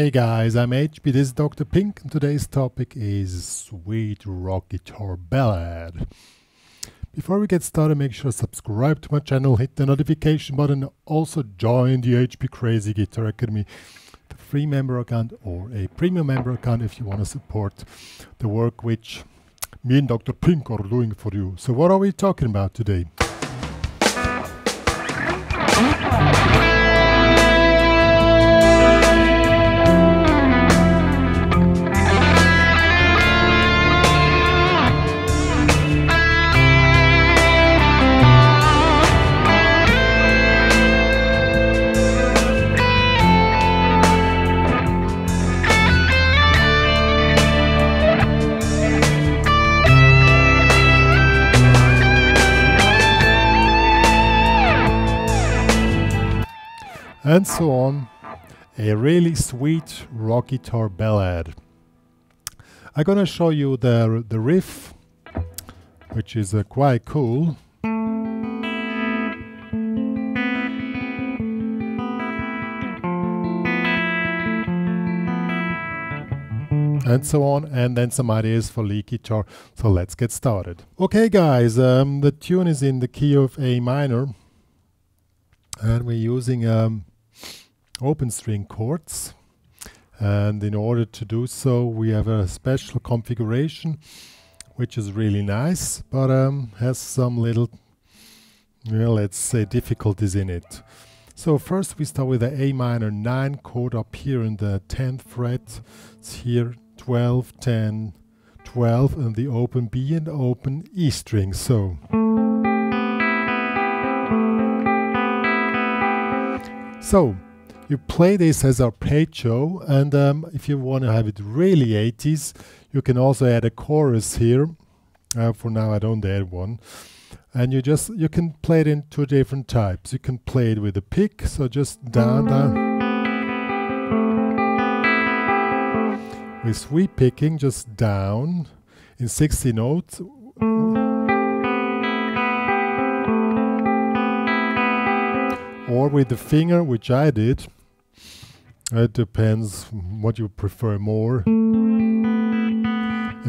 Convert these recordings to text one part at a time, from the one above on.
Hey guys, I'm HP, this is Dr. Pink, and today's topic is Sweet Rock Guitar Ballad. Before we get started, make sure to subscribe to my channel, hit the notification button, and also join the HPCrazy Guitar Academy, the free member account or a premium member account if you want to support the work which me and Dr. Pink are doing for you. So what are we talking about today? And so on, a really sweet rock guitar ballad. I'm gonna show you the riff, which is quite cool. And so on, and then some ideas for lead guitar. So let's get started. Okay guys, the tune is in the key of A minor, and we're using open string chords, and in order to do so we have a special configuration which is really nice, but has some little, let's say, difficulties in it. So first we start with the A minor 9 chord up here in the 10th fret. It's here 12, 10, 12, and the open B and open E string. So you play this as arpeggio, and if you want to have it really 80s, you can also add a chorus here. For now I don't add one. And you can play it in two different types. You can play it with a pick, so just down, down. With sweep picking, just down in 60 notes. Or with the finger, which I did. It depends what you prefer more. In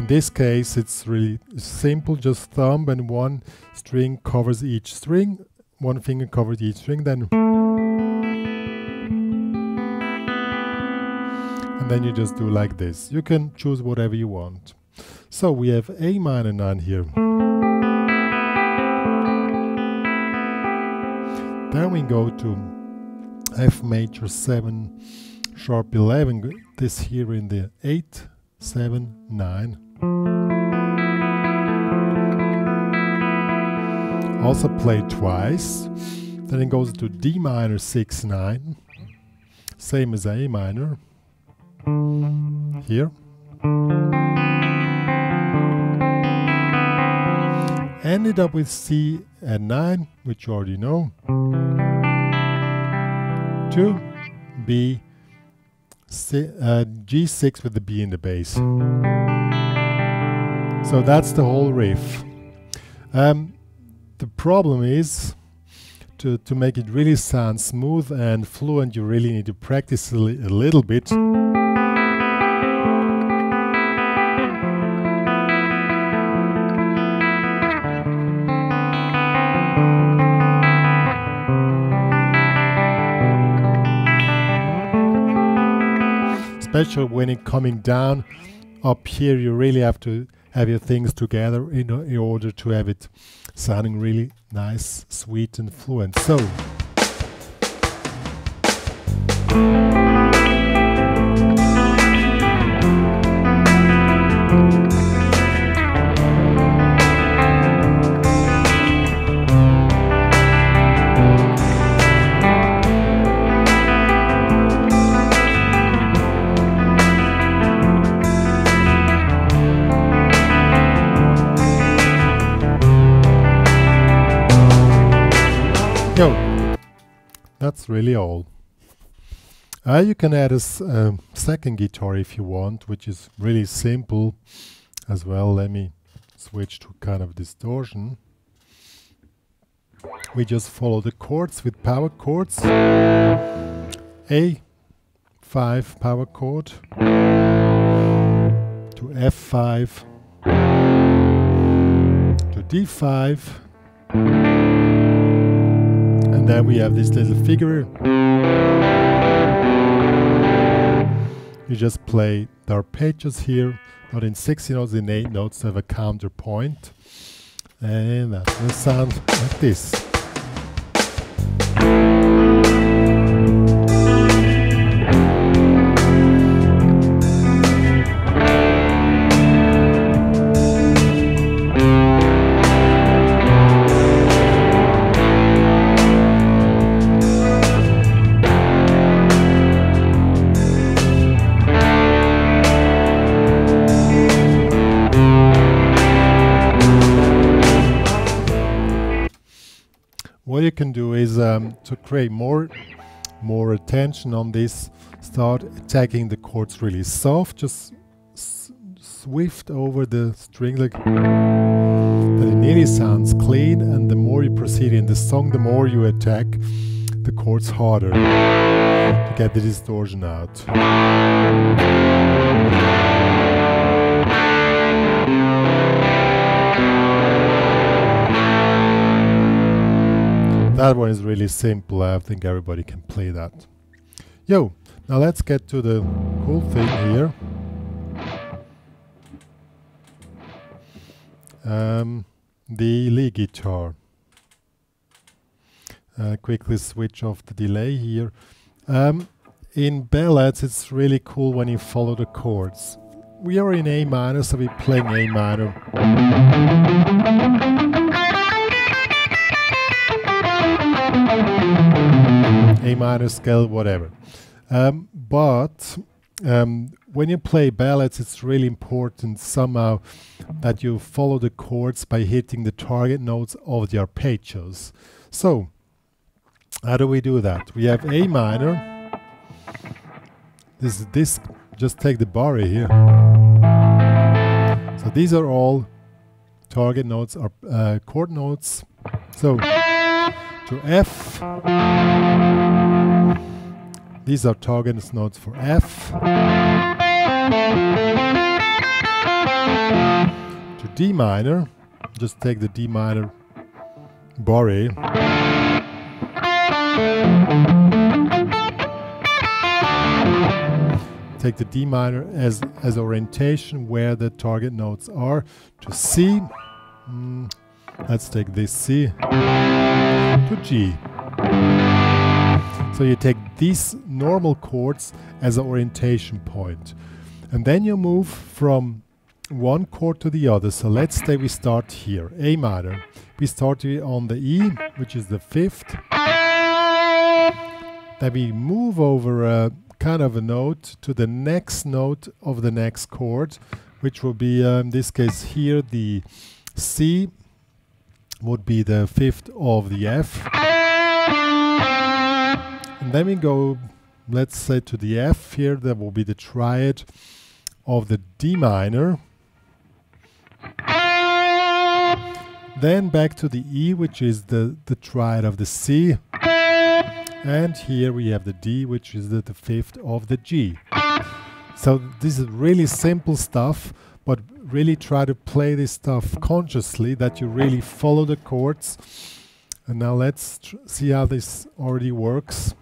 this case, it's really simple, just thumb and one string covers each string, one finger covers each string, then and then you just do like this. You can choose whatever you want. So we have A minor 9 here. Then we go to F major 7 sharp 11, this here in the 8, 7, 9. Also play twice. Then it goes to D minor 6, 9, same as A minor, here. Ended up with C at 9, which you already know. To B, G6 with the B in the bass. So that's the whole riff. The problem is to make it really sound smooth and fluent, you really need to practice a little bit. Especially when it's coming down up here, you really have to have your things together in order to have it sounding really nice, sweet and fluent. So that's really all. You can add a second guitar if you want, which is really simple as well. Let me switch to kind of distortion. we just follow the chords with power chords. A, F5 power chord, to F5, to D5, and then we have this little figure. You just play the arpeggios here, not in 60 notes, in 8 notes to have a counterpoint. And that will sound like this. What you can do is to create more attention on this, start attacking the chords really soft, just swift over the string, like that it nearly sounds clean, and the more you proceed in the song, the more you attack the chords harder to get the distortion out. That one is really simple. I think everybody can play that. Yo, now let's get to the cool thing here. The lead guitar. Quickly switch off the delay here. In ballads, it's really cool when you follow the chords. We are in A minor, so we're playing A minor. A minor scale, whatever. But when you play ballads, it's really important somehow that you follow the chords by hitting the target notes of the arpeggios. So, how do we do that? We have A minor. This just take the bar here. So these are all target notes, or chord notes. So to F. These are target notes for F. To D minor, just take the D minor bar A. Take the D minor as orientation where the target notes are. To C, let's take this C. To G. So you take these normal chords as an orientation point. And then you move from one chord to the other. So let's say we start here, A minor. We start here on the E, which is the 5th. Then we move over a kind of a note to the next note of the next chord, which will be, in this case here, the C would be the 5th of the F. And then we go, let's say, to the F here. That will be the triad of the D minor. Then back to the E, which is the triad of the C. And here we have the D, which is the 5th of the G. So this is really simple stuff, but really try to play this stuff consciously, that you really follow the chords. And now let's see how this already works.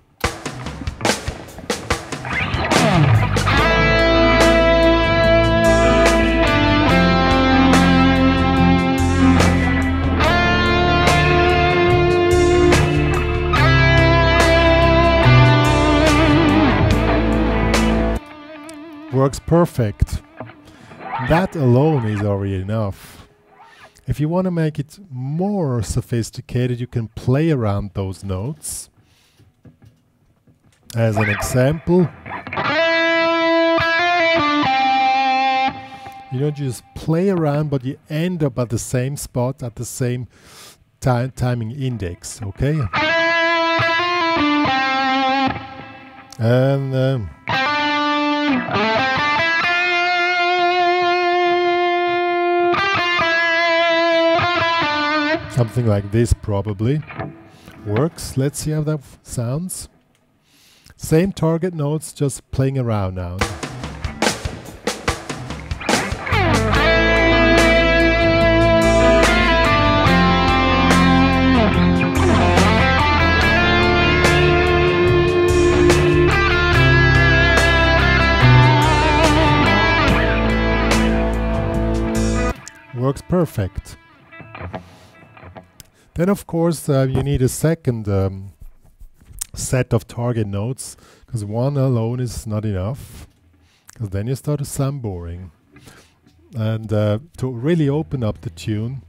Works perfect. That alone is already enough. If you want to make it more sophisticated, you can play around those notes. As an example, you don't just play around, but you end up at the same spot at the same timing index, okay? And something like this probably works. Let's see how that sounds. Same target notes, just playing around now. Works perfect. Then of course you need a second set of target notes, because one alone is not enough, because then you start to sound boring. And to really open up the tune,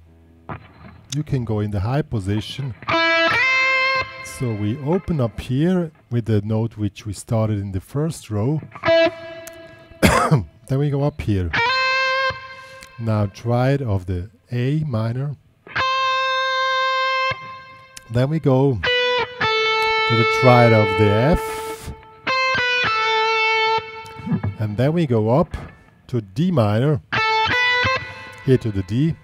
you can go in the high position. So we open up here with the note which we started in the first row. Then we go up here. Now triad of the A minor. Then we go to the triad of the F. And then we go up to D minor. Here to the D.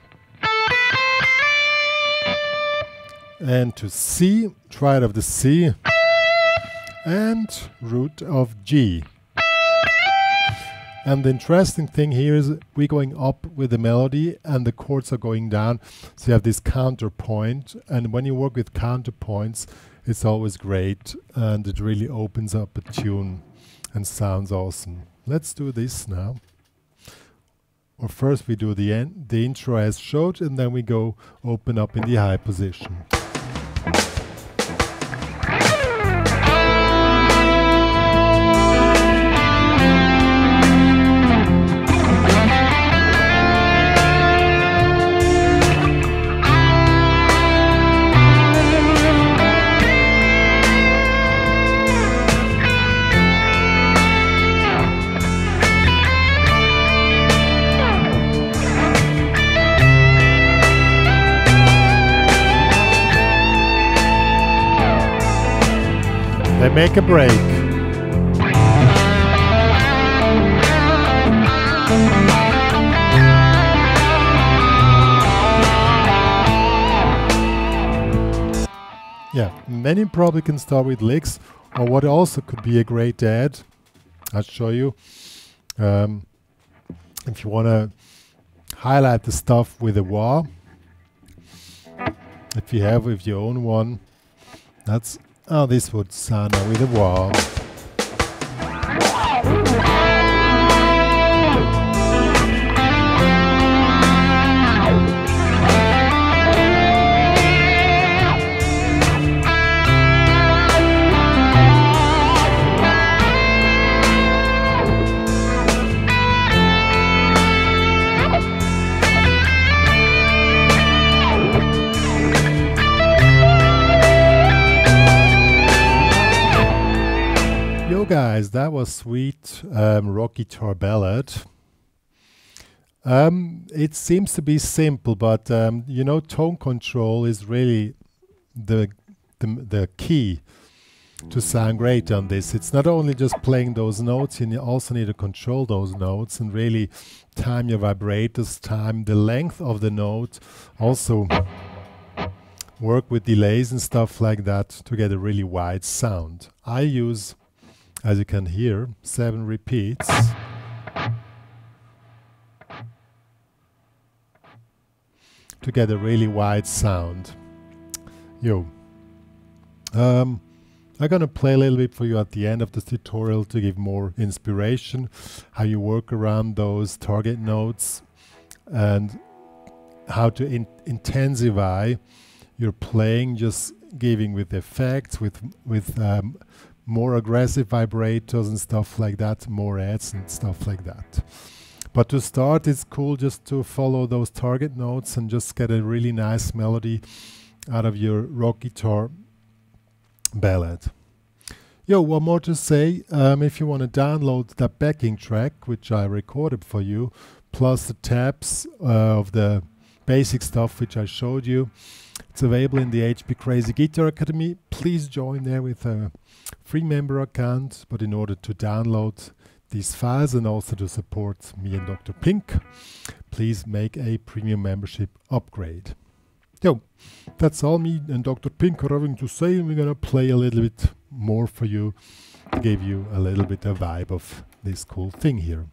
And to C, triad of the C. And root of G. And the interesting thing here is we're going up with the melody and the chords are going down. So you have this counterpoint. And when you work with counterpoints, it's always great. And it really opens up a tune and sounds awesome. Let's do this now. Or first we do the intro as showed, and then we go open up in the high position. They make a break. Yeah, many probably can start with licks, or what also could be a great add, I'll show you. If you want to highlight the stuff with a wah, if you own one, that's how this would sound now with a wah. Guys, that was sweet rock guitar ballad. It seems to be simple, but you know, tone control is really the key to sound great on this. It's not only just playing those notes, you also need to control those notes and really time your vibrators, time the length of the note, also work with delays and stuff like that to get a really wide sound. I use, as you can hear, 7 repeats. To get a really wide sound. I'm gonna play a little bit for you at the end of this tutorial to give more inspiration, how you work around those target notes and how to intensify your playing, just giving with effects, with more aggressive vibrators and stuff like that, more adds and stuff like that. But to start, it's cool just to follow those target notes and just get a really nice melody out of your rock guitar ballad. One more to say, if you want to download that backing track, which I recorded for you, plus the tabs of the basic stuff which I showed you, it's available in the HPCrazy Guitar Academy. Please join there with a free member account, but in order to download these files and also to support me and Dr. Pink, please make a premium membership upgrade. That's all me and Dr. Pink are having to say, and we're gonna play a little bit more for you to give you a little bit of vibe of this cool thing here.